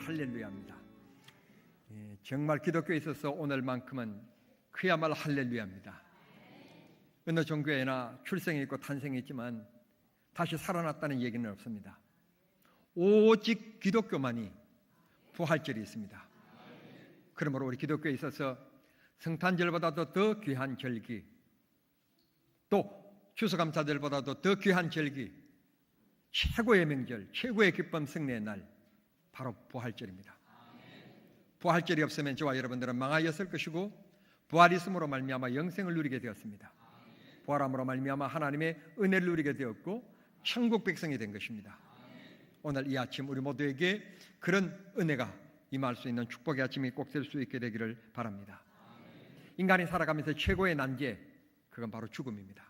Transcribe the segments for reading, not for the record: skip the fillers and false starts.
할렐루야입니다. 정말 기독교에 있어서 오늘만큼은 그야말로 할렐루야입니다. 어느 종교에나 출생이 있고 탄생이 있지만 다시 살아났다는 얘기는 없습니다. 오직 기독교만이 부활절이 있습니다. 그러므로 우리 기독교에 있어서 성탄절보다도 더 귀한 절기, 또 추수감사절보다도 더 귀한 절기, 최고의 명절, 최고의 기쁨 승리의 날, 바로 부활절입니다. 부활절이 없으면 저와 여러분들은 망하였을 것이고, 부활이 있음으로 말미암아 영생을 누리게 되었습니다. 부활함으로 말미암아 하나님의 은혜를 누리게 되었고 천국 백성이 된 것입니다. 오늘 이 아침 우리 모두에게 그런 은혜가 임할 수 있는 축복의 아침이 꼭 될 수 있게 되기를 바랍니다. 인간이 살아가면서 최고의 난제, 그건 바로 죽음입니다.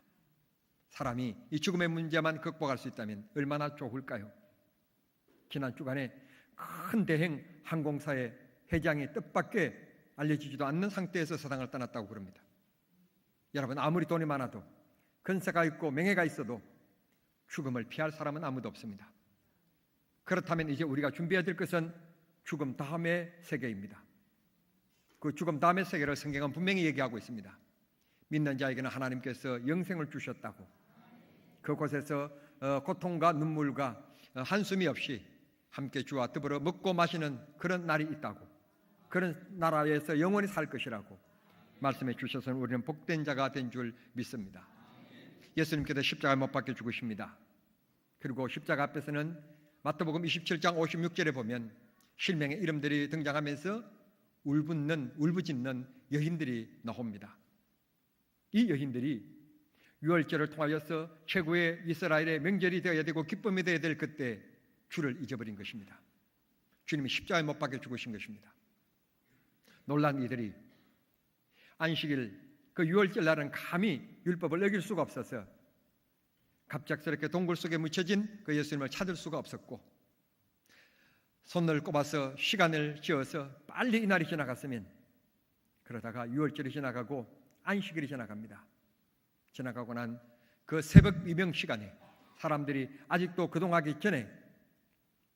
사람이 이 죽음의 문제만 극복할 수 있다면 얼마나 좋을까요? 지난 주간에 큰 대행 항공사의 회장이 뜻밖의 알려지지도 않는 상태에서 세상을 떠났다고 그럽니다. 여러분, 아무리 돈이 많아도 근세가 있고 명예가 있어도 죽음을 피할 사람은 아무도 없습니다. 그렇다면 이제 우리가 준비해야 될 것은 죽음 다음의 세계입니다. 그 죽음 다음의 세계를 성경은 분명히 얘기하고 있습니다. 믿는 자에게는 하나님께서 영생을 주셨다고, 그곳에서 고통과 눈물과 한숨이 없이 함께 주와 더불어 먹고 마시는 그런 날이 있다고, 그런 나라에서 영원히 살 것이라고 말씀해 주셔서 우리는 복된 자가 된 줄 믿습니다. 예수님께서 십자가에 못 박혀 죽으십니다. 그리고 십자가 앞에서는 마태복음 27장 56절에 보면 실명의 이름들이 등장하면서 울부짖는 여인들이 나옵니다. 이 여인들이 유월절을 통하여서 최고의 이스라엘의 명절이 되어야 되고 기쁨이 되어야 될 그때 주를 잊어버린 것입니다. 주님이 십자가에 못 박혀 죽으신 것입니다. 놀란 이들이 안식일 그 유월절 날은 감히 율법을 어길 수가 없어서 갑작스럽게 동굴 속에 묻혀진 그 예수님을 찾을 수가 없었고, 손을 꼽아서 시간을 지어서 빨리 이날이 지나갔으면, 그러다가 유월절이 지나가고 안식일이 지나갑니다. 지나가고 난 그 새벽 미명 시간에 사람들이 아직도 거동하기 전에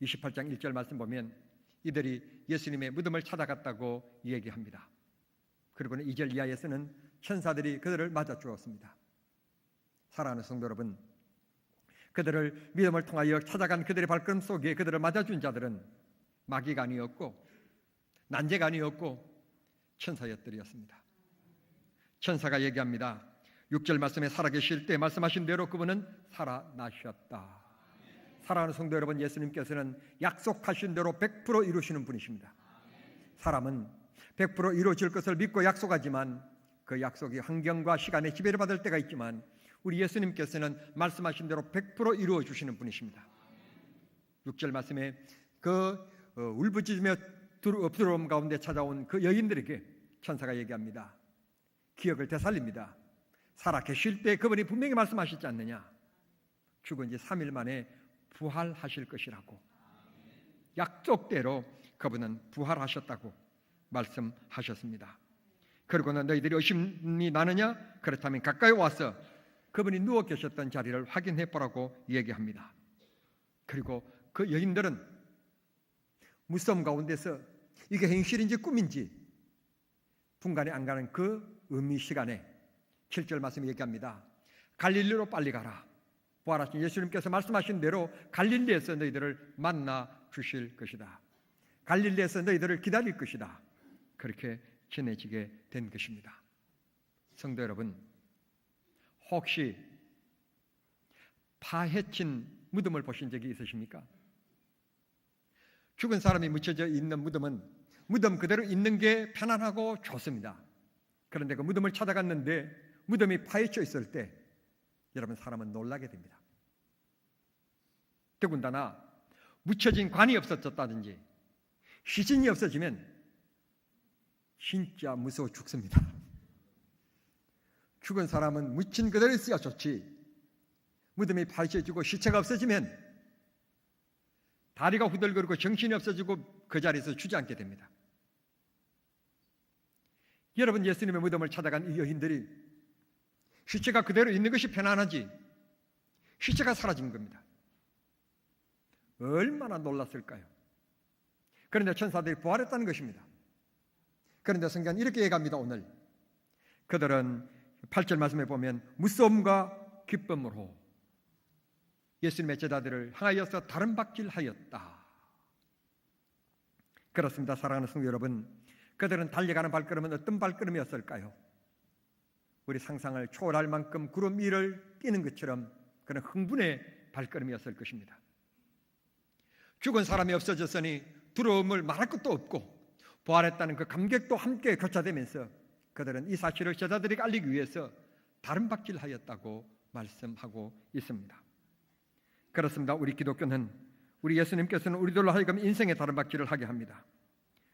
28장 1절 말씀 보면 이들이 예수님의 무덤을 찾아갔다고 얘기합니다. 그리고는 2절 이하에서는 천사들이 그들을 맞아 주었습니다. 사랑하는 성도 여러분, 그들을 믿음을 통하여 찾아간 그들의 발걸음 속에 그들을 맞아준 자들은 마귀가 아니었고 난제가 아니었고 천사였더리였습니다. 천사가 얘기합니다. 6절 말씀에 살아계실 때 말씀하신 대로 그분은 살아나셨다. 사랑하는 성도 여러분, 예수님께서는 약속하신 대로 100% 이루시는 분이십니다. 사람은 100% 이루어질 것을 믿고 약속하지만 그 약속이 환경과 시간에 지배를 받을 때가 있지만 우리 예수님께서는 말씀하신 대로 100% 이루어 주시는 분이십니다. 6절 말씀에 그 울부짖으며 부드러움 가운데 찾아온 그 여인들에게 천사가 얘기합니다. 기억을 되살립니다. 살아 계실 때 그분이 분명히 말씀하시지 않느냐, 죽은 지 3일 만에 부활하실 것이라고. 약속대로 그분은 부활하셨다고 말씀하셨습니다. 그리고는 너희들이 의심이 나느냐? 그렇다면 가까이 와서 그분이 누워 계셨던 자리를 확인해 보라고 얘기합니다. 그리고 그 여인들은 무서움 가운데서 이게 현실인지 꿈인지 분간이 안 가는 그 의미 시간에 7절 말씀이 얘기합니다. 갈릴리로 빨리 가라. 부활하신 예수님께서 말씀하신 대로 갈릴리에서 너희들을 만나 주실 것이다. 갈릴리에서 너희들을 기다릴 것이다. 그렇게 전해지게 된 것입니다. 성도 여러분, 혹시 파헤친 무덤을 보신 적이 있으십니까? 죽은 사람이 묻혀져 있는 무덤은 무덤 그대로 있는 게 편안하고 좋습니다. 그런데 그 무덤을 찾아갔는데 무덤이 파헤쳐 있을 때 여러분, 사람은 놀라게 됩니다. 더군다나 묻혀진 관이 없어졌다든지 시신이 없어지면 진짜 무서워 죽습니다. 죽은 사람은 묻힌 그대로 있어야 좋지, 무덤이 파헤쳐지고 시체가 없어지면 다리가 후들거리고 정신이 없어지고 그 자리에서 주저앉게 됩니다. 여러분, 예수님의 무덤을 찾아간 이 여인들이 시체가 그대로 있는 것이 편안하지 시체가 사라진 겁니다. 얼마나 놀랐을까요? 그런데 천사들이 부활했다는 것입니다. 그런데 성경은 이렇게 얘기합니다. 오늘 그들은 8절 말씀에 보면 무서움과 기쁨으로 예수님의 제자들을 향하여서 다름박질하였다. 그렇습니다. 사랑하는 성도 여러분, 그들은 달려가는 발걸음은 어떤 발걸음이었을까요? 우리 상상을 초월할 만큼 구름 위를 뛰는 것처럼 그런 흥분의 발걸음이었을 것입니다. 죽은 사람이 없어졌으니 두려움을 말할 것도 없고 부활했다는 그 감격도 함께 교차되면서 그들은 이 사실을 제자들에게 알리기 위해서 다름박질하였다고 말씀하고 있습니다. 그렇습니다. 우리 기독교는, 우리 예수님께서는 우리들로 하여금 인생의 다름박질을 하게 합니다.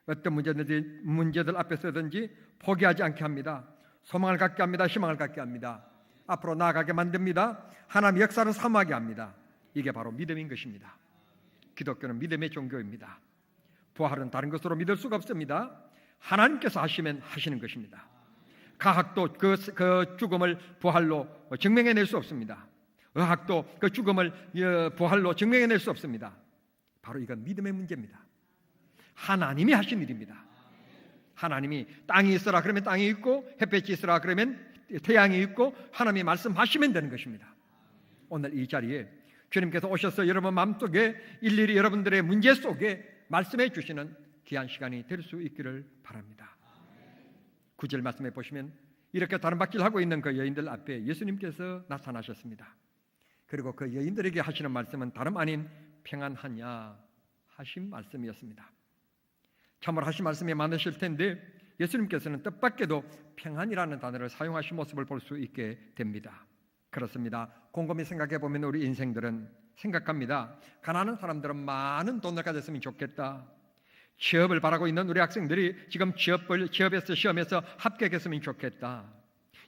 어떤 문제들 앞에서든지 포기하지 않게 합니다. 소망을 갖게 합니다. 희망을 갖게 합니다. 앞으로 나아가게 만듭니다. 하나님의 역사를 사모하게 합니다. 이게 바로 믿음인 것입니다. 기독교는 믿음의 종교입니다. 부활은 다른 것으로 믿을 수가 없습니다. 하나님께서 하시면 하시는 것입니다. 과학도 그 죽음을 부활로 증명해낼 수 없습니다. 의학도 그 죽음을 부활로 증명해낼 수 없습니다. 바로 이건 믿음의 문제입니다. 하나님이 하신 일입니다. 하나님이 땅이 있어라 그러면 땅이 있고 햇볕이 있어라 그러면 태양이 있고 하나님이 말씀하시면 되는 것입니다. 오늘 이 자리에 주님께서 오셔서 여러분 마음속에 일일이 여러분들의 문제 속에 말씀해 주시는 귀한 시간이 될 수 있기를 바랍니다. 9절 말씀에 보시면 이렇게 다름박질하고 있는 그 여인들 앞에 예수님께서 나타나셨습니다. 그리고 그 여인들에게 하시는 말씀은 다름 아닌 평안하냐 하신 말씀이었습니다. 참으로 하신 말씀이 많으실 텐데 예수님께서는 뜻밖에도 평안이라는 단어를 사용하신 모습을 볼 수 있게 됩니다. 그렇습니다. 곰곰이 생각해 보면 우리 인생들은 생각합니다. 가난한 사람들은 많은 돈을 가졌으면 좋겠다. 취업을 바라고 있는 우리 학생들이 지금 취업에서 시험에서 합격했으면 좋겠다.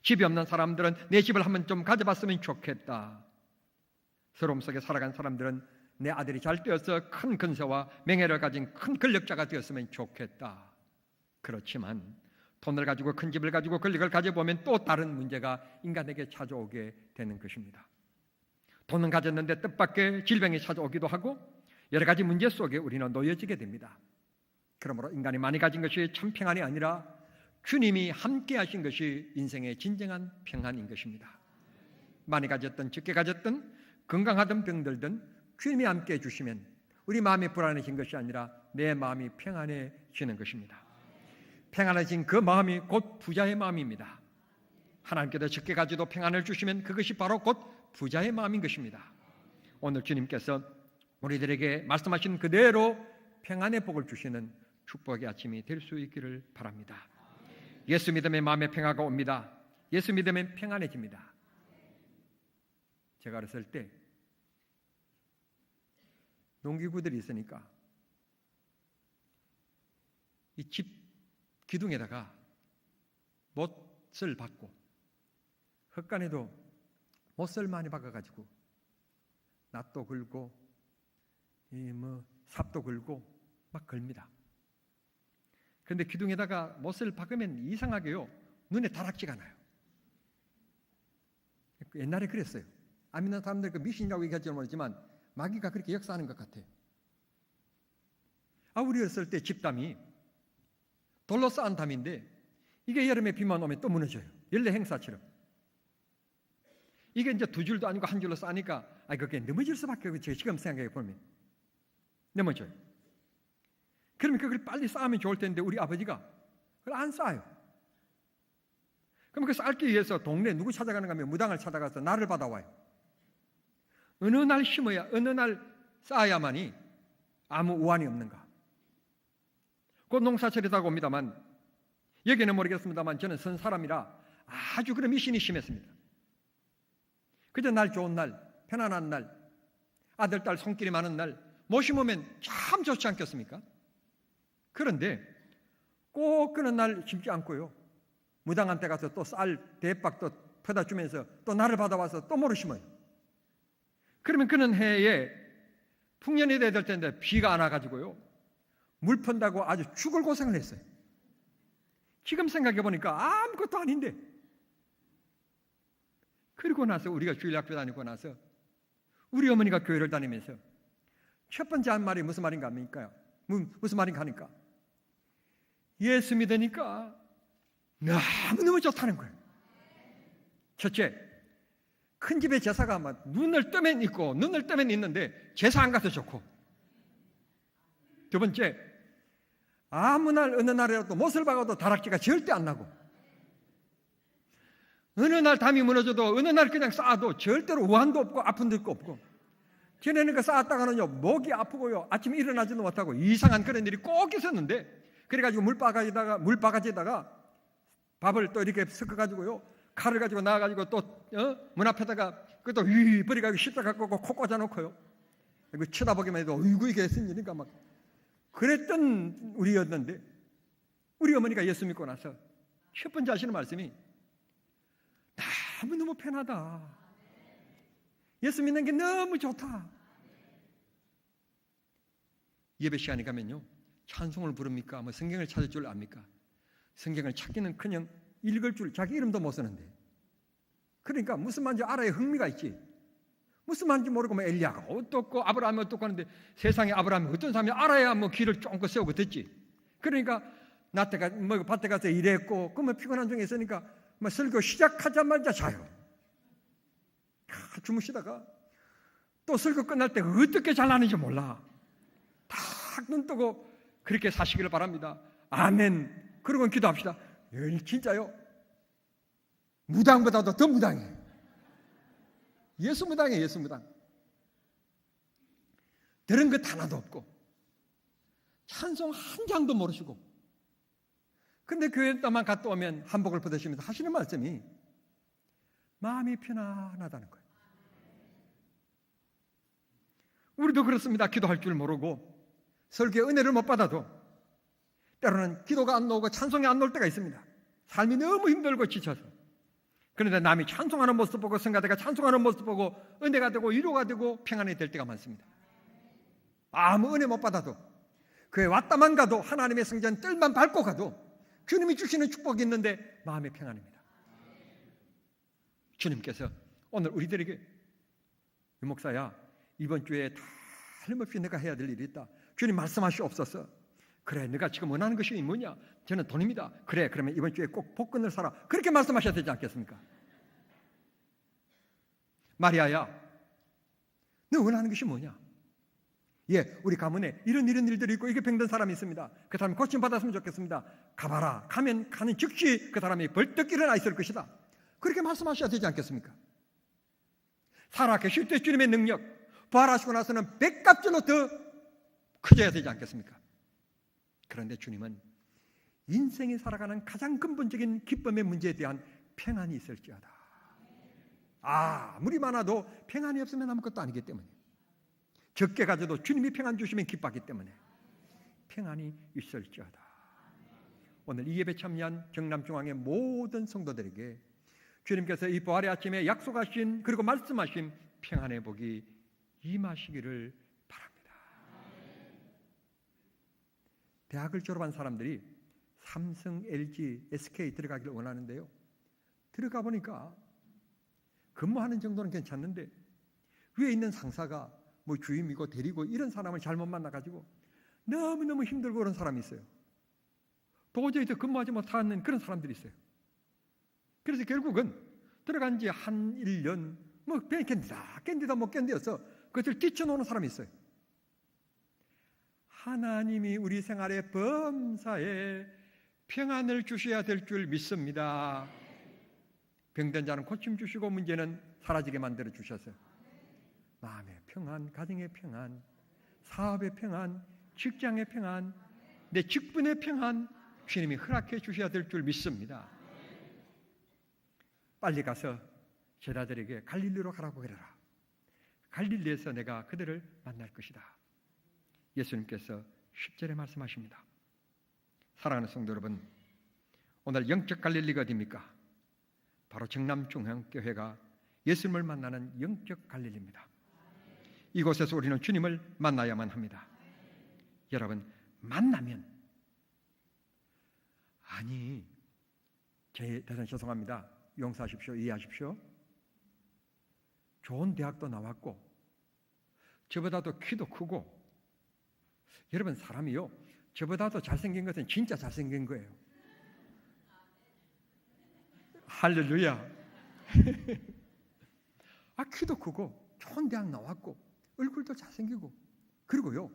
집이 없는 사람들은 내 집을 한번 좀 가져봤으면 좋겠다. 서러움 속에 살아간 사람들은 내 아들이 잘 되어서 큰 근세와 명예를 가진 큰 권력자가 되었으면 좋겠다. 그렇지만 돈을 가지고 큰 집을 가지고 권력을 가져보면 또 다른 문제가 인간에게 찾아오게 되는 것입니다. 돈은 가졌는데 뜻밖의 질병이 찾아오기도 하고 여러 가지 문제 속에 우리는 놓여지게 됩니다. 그러므로 인간이 많이 가진 것이 참 평안이 아니라 주님이 함께 하신 것이 인생의 진정한 평안인 것입니다. 많이 가졌든 적게 가졌든 건강하든 병들든 주님이 함께 해주시면 우리 마음이 불안해진 것이 아니라 내 마음이 평안해지는 것입니다. 평안해진 그 마음이 곧 부자의 마음입니다. 하나님께서 적게 가지도 평안을 주시면 그것이 바로 곧 부자의 마음인 것입니다. 오늘 주님께서 우리들에게 말씀하신 그대로 평안의 복을 주시는 축복의 아침이 될 수 있기를 바랍니다. 예수 믿음의 마음의 평화가 옵니다. 예수 믿으면 평안해집니다. 제가 어렸을 때 농기구들이 있으니까 이 집 기둥에다가 못을 박고 흙간에도 못을 많이 박아가지고 낫도 걸고 삽도 걸고 막 걸립니다. 그런데 기둥에다가 못을 박으면 이상하게요 눈에 다락지가 나요. 옛날에 그랬어요. 안 믿는 사람들 그 미신이라고 얘기할지 모르지만 마귀가 그렇게 역사하는 것 같아요. 우리 어렸을 때 집담이 돌로 쌓은 담인데 이게 여름에 비만 오면 또 무너져요. 연례 행사처럼. 이게 이제 두 줄도 아니고 한 줄로 쌓으니까 그게 넘어질 수밖에 없어요. 지금 생각해 보면 넘어져요. 그러면 그걸 빨리 쌓으면 좋을 텐데 우리 아버지가 그걸 안 쌓아요. 그럼 그 쌓기 위해서 동네 누구 찾아가는가 하면 무당을 찾아가서 날을 받아와요. 어느 날 심어야 어느 날 쌓아야만이 아무 우환이 없는가. 곧 농사철이다고 옵니다만 여기는 모르겠습니다만 저는 선 사람이라 아주 그런 미신이 심했습니다. 그저 날 좋은 날, 편안한 날, 아들, 딸 손길이 많은 날 못 심으면 참 좋지 않겠습니까? 그런데 꼭 그런 날 심지 않고요. 무당한테 가서 또 쌀 대박 또 퍼다 주면서 또 날을 받아와서 또 모를 심어요. 그러면 그는 해에 풍년이 돼야 될 텐데 비가 안 와가지고요. 물 펀다고 아주 죽을 고생을 했어요. 지금 생각해 보니까 아무것도 아닌데. 그리고 나서 우리가 주일학교 다니고 나서 우리 어머니가 교회를 다니면서 첫 번째 한 말이 무슨 말인가 합니까? 무슨 말인가 하니까 예수 믿으니까 너무너무 좋다는 거예요. 첫째, 큰 집의 제사가 막 눈을 뜨면 있고 눈을 뜨면 있는데 제사 안 가서 좋고, 두 번째, 아무 날 어느 날이라도 못을 박아도 다락지가 절대 안 나고, 어느 날 담이 무너져도 어느 날 그냥 쌓아도 절대로 우환도 없고 아픈 데도 없고, 전에는 그 쌓았다가는요 목이 아프고요 아침에 일어나지도 못하고 이상한 그런 일이 꼭 있었는데, 그래가지고 물바가지에다가 밥을 또 이렇게 섞어가지고요 칼을 가지고 나와가지고 또 문 앞에다가 그것도 위 버려가지고 십자가 꽂고 코 꽂아놓고요, 쳐다보기만 해도 어이구 이게 무슨 일인가 막 그랬던 우리였는데, 우리 어머니가 예수 믿고 나서 첫 번째 하시는 말씀이 너무너무 편하다, 예수 믿는 게 너무 좋다. 예배 시간에 가면요 찬송을 부릅니까? 뭐 성경을 찾을 줄 압니까? 성경을 찾기는 그냥 읽을 줄 자기 이름도 못 쓰는데, 그러니까 무슨 말인지 알아야 흥미가 있지. 무슨 말인지 모르고 뭐 엘리야가 어떻고 아브라함이 어떻고 하는데, 세상에 아브라함이 어떤 사람이 알아야 뭐 길을 쫑긋 세우고 듣지. 그러니까 나 때가 뭐 밭에 가서 일했고 그러면 피곤한 중에 있으니까 뭐 설교 시작하자마자 자요. 주무시다가 또 설교 끝날 때 어떻게 잘나는지 몰라. 딱 눈 뜨고 그렇게 사시기를 바랍니다. 아멘. 그러고 기도합시다. 진짜요? 무당보다도 더 무당해. 예수 무당이에요. 예수 무당. 들은 것 하나도 없고 찬송 한 장도 모르시고, 근데 교회에만 갔다 오면 한복을 벗으시면서 하시는 말씀이 마음이 편안하다는 거예요. 우리도 그렇습니다. 기도할 줄 모르고 설교의 은혜를 못 받아도 때로는 기도가 안 나오고 찬송이 안 나올 때가 있습니다. 삶이 너무 힘들고 지쳐서. 그런데 남이 찬송하는 모습 보고 성가대가 찬송하는 모습 보고 은혜가 되고 위로가 되고 평안이 될 때가 많습니다. 아무 은혜 못 받아도 교회 왔다만 가도 하나님의 성전 뜰만 밟고 가도 주님이 주시는 축복이 있는데 마음의 평안입니다. 주님께서 오늘 우리들에게 유 목사야 이번 주에 틀림없이 내가 해야 될 일이 있다. 주님 말씀하시옵소서. 그래 내가 지금 원하는 것이 뭐냐? 저는 돈입니다. 그래 그러면 이번 주에 꼭 복권을 사라. 그렇게 말씀하셔야 되지 않겠습니까? 마리아야 너 원하는 것이 뭐냐? 예, 우리 가문에 이런 일들이 있고 이게 병든 사람이 있습니다. 그 사람이 고침받았으면 좋겠습니다. 가봐라. 가면 가는 즉시 그 사람이 벌떡 일어나 있을 것이다. 그렇게 말씀하셔야 되지 않겠습니까? 살아 계실 때 주님의 능력 부활하시고 나서는 100값절로 더 커져야 되지 않겠습니까? 그런데 주님은 인생이 살아가는 가장 근본적인 기쁨의 문제에 대한 평안이 있을지어다. 아무리 많아도 평안이 없으면 아무것도 아니기 때문에, 적게 가져도 주님이 평안 주시면 기뻐하기 때문에 평안이 있을지어다. 오늘 이 예배 참여한 경남중앙의 모든 성도들에게 주님께서 이 부활의 아침에 약속하신 그리고 말씀하신 평안의 복이 임하시기를 바랍니다. 대학을 졸업한 사람들이 삼성, LG, SK 들어가기를 원하는데요. 들어가 보니까 근무하는 정도는 괜찮는데 위에 있는 상사가 뭐 주임이고 대리고 이런 사람을 잘못 만나가지고 너무너무 힘들고 그런 사람이 있어요. 도저히 더 근무하지 못하는 그런 사람들이 있어요. 그래서 결국은 들어간 지 한 1년 뭐 그냥 견디다 못 견뎌서 그것을 뛰쳐놓는 사람이 있어요. 하나님이 우리 생활의 범사에 평안을 주셔야 될 줄 믿습니다. 병든 자는 고침 주시고 문제는 사라지게 만들어 주셔서 마음의 평안, 가정의 평안, 사업의 평안, 직장의 평안, 내 직분의 평안 주님이 허락해 주셔야 될 줄 믿습니다. 빨리 가서 제자들에게 갈릴리로 가라고 그래라. 갈릴리에서 내가 그들을 만날 것이다. 예수님께서 10절에 말씀하십니다. 사랑하는 성도 여러분, 오늘 영적 갈릴리가 어디입니까? 바로 정남중앙교회가 예수님을 만나는 영적 갈릴리입니다. 이곳에서 우리는 주님을 만나야만 합니다. 여러분, 만나면 대단히 죄송합니다. 용서하십시오. 이해하십시오. 좋은 대학도 나왔고 저보다도 키도 크고 여러분, 사람이요, 저보다도 잘생긴 것은 진짜 잘생긴 거예요. 할렐루야. 키도 크고 좋은 대학 나왔고 얼굴도 잘생기고, 그리고요,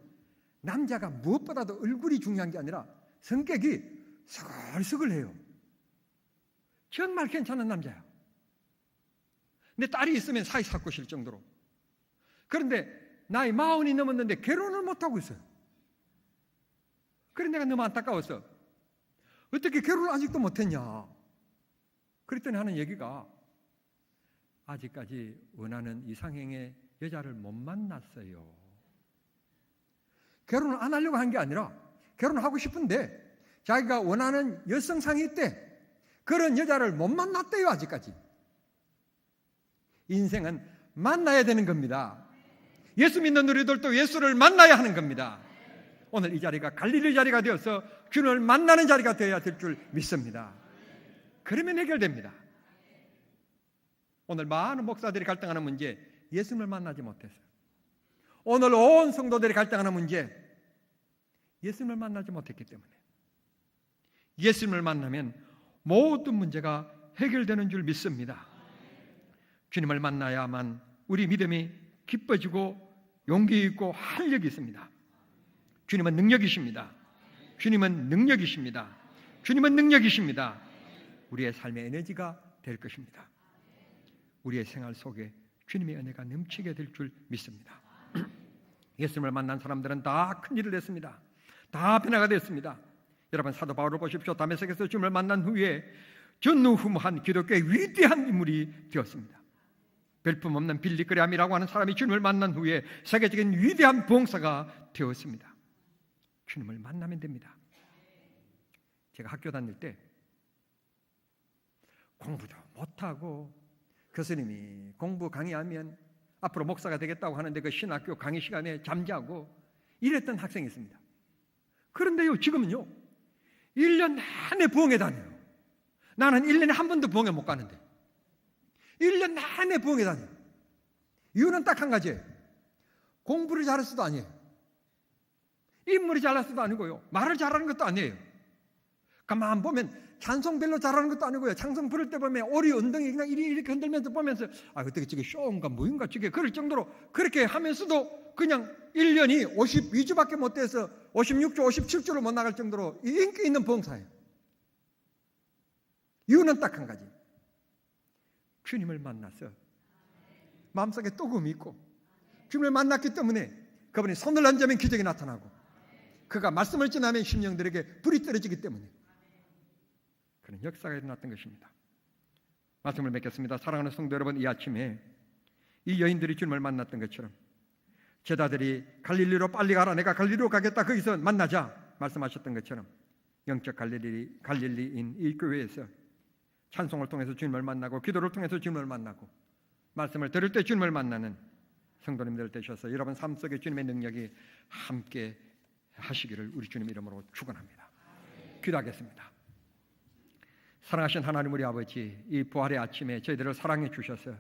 남자가 무엇보다도 얼굴이 중요한 게 아니라 성격이 서글서글해요. 정말 괜찮은 남자야. 내 딸이 있으면 사이 삭고 싶을 정도로. 그런데 나이 40이 넘었는데 결혼을 못하고 있어요. 그래 내가 너무 안타까웠어. 어떻게 결혼을 아직도 못했냐. 그랬더니 하는 얘기가, 아직까지 원하는 이상형의 여자를 못 만났어요. 결혼을 안 하려고 한 게 아니라 결혼하고 싶은데 자기가 원하는 여성상이 있대. 그런 여자를 못 만났대요. 아직까지. 인생은 만나야 되는 겁니다. 예수 믿는 우리들도 예수를 만나야 하는 겁니다. 오늘 이 자리가 갈릴리 자리가 되어서 주님을 만나는 자리가 되어야 될 줄 믿습니다. 그러면 해결됩니다. 오늘 많은 목사들이 갈등하는 문제, 예수님을 만나지 못했어요. 오늘 온 성도들이 갈등하는 문제, 예수님을 만나지 못했기 때문에. 예수님을 만나면 모든 문제가 해결되는 줄 믿습니다. 주님을 만나야만 우리 믿음이 기뻐지고 용기 있고 활력이 있습니다. 주님은 능력이십니다. 주님은 능력이십니다. 주님은 능력이십니다. 우리의 삶의 에너지가 될 것입니다. 우리의 생활 속에 주님의 은혜가 넘치게 될 줄 믿습니다. 예수님을 만난 사람들은 다 큰일을 했습니다. 다 변화가 됐습니다. 여러분, 사도 바울을 보십시오. 다메섹에서 주님을 만난 후에 전무후무한 기독교의 위대한 인물이 되었습니다. 별품없는 빌리그람이라고 하는 사람이 주님을 만난 후에 세계적인 위대한 봉사가 되었습니다. 주님을 만나면 됩니다. 제가 학교 다닐 때 공부도 못하고 교수님이 공부 강의하면 앞으로 목사가 되겠다고 하는데 그 신학교 강의 시간에 잠자고 이랬던 학생이 있습니다. 그런데요, 지금은요 1년 내내 부흥회 다녀요. 나는 1년에 한 번도 부흥회 못 가는데 1년 내내 부흥회 다녀요. 이유는 딱 한 가지예요. 공부를 잘해서도 아니에요. 인물이 잘나서도 아니고요, 말을 잘하는 것도 아니에요. 가만 보면 찬송 별로 잘하는 것도 아니고요, 찬송 부를 때 보면 오리 엉덩이 그냥 이렇게 흔들면서 보면서 어떻게 저게 쇼인가 뭐인가 저게 그럴 정도로 그렇게 하면서도 그냥 1년이 52주밖에 못 돼서 56주 57주로 못 나갈 정도로 인기 있는 봉사예요. 이유는 딱 한 가지. 주님을 만나서 마음속에 또금이 있고 주님을 만났기 때문에 그분이 손을 얹으면 기적이 나타나고 그가 말씀을 전하면 심령들에게 불이 떨어지기 때문에 그런 역사가 일어났던 것입니다. 말씀을 맺겠습니다. 사랑하는 성도 여러분, 이 아침에 이 여인들이 주님을 만났던 것처럼 제자들이 갈릴리로 빨리 가라, 내가 갈릴리로 가겠다, 거기서 만나자 말씀하셨던 것처럼 영적 갈릴리인 이 교회에서 찬송을 통해서 주님을 만나고 기도를 통해서 주님을 만나고 말씀을 들을 때 주님을 만나는 성도님들 되셔서 여러분 삶 속에 주님의 능력이 함께 하시기를 우리 주님 이름으로 축원합니다. 기도하겠습니다. 사랑하신 하나님 우리 아버지, 이 부활의 아침에 저희들을 사랑해 주셔서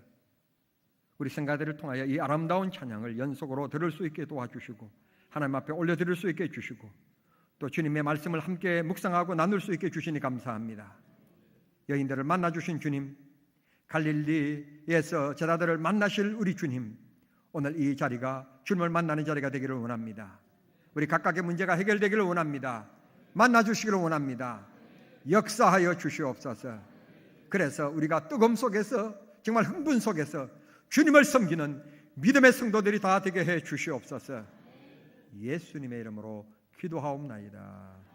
우리 성가대를 통하여 이 아름다운 찬양을 연속으로 들을 수 있게 도와주시고 하나님 앞에 올려드릴 수 있게 해주시고 또 주님의 말씀을 함께 묵상하고 나눌 수 있게 해주시니 감사합니다. 여인들을 만나주신 주님, 갈릴리에서 제자들을 만나실 우리 주님, 오늘 이 자리가 주님을 만나는 자리가 되기를 원합니다. 우리 각각의 문제가 해결되기를 원합니다. 만나주시기를 원합니다. 역사하여 주시옵소서. 그래서 우리가 뜨거움 속에서 정말 흥분 속에서 주님을 섬기는 믿음의 성도들이 다 되게 해 주시옵소서. 예수님의 이름으로 기도하옵나이다.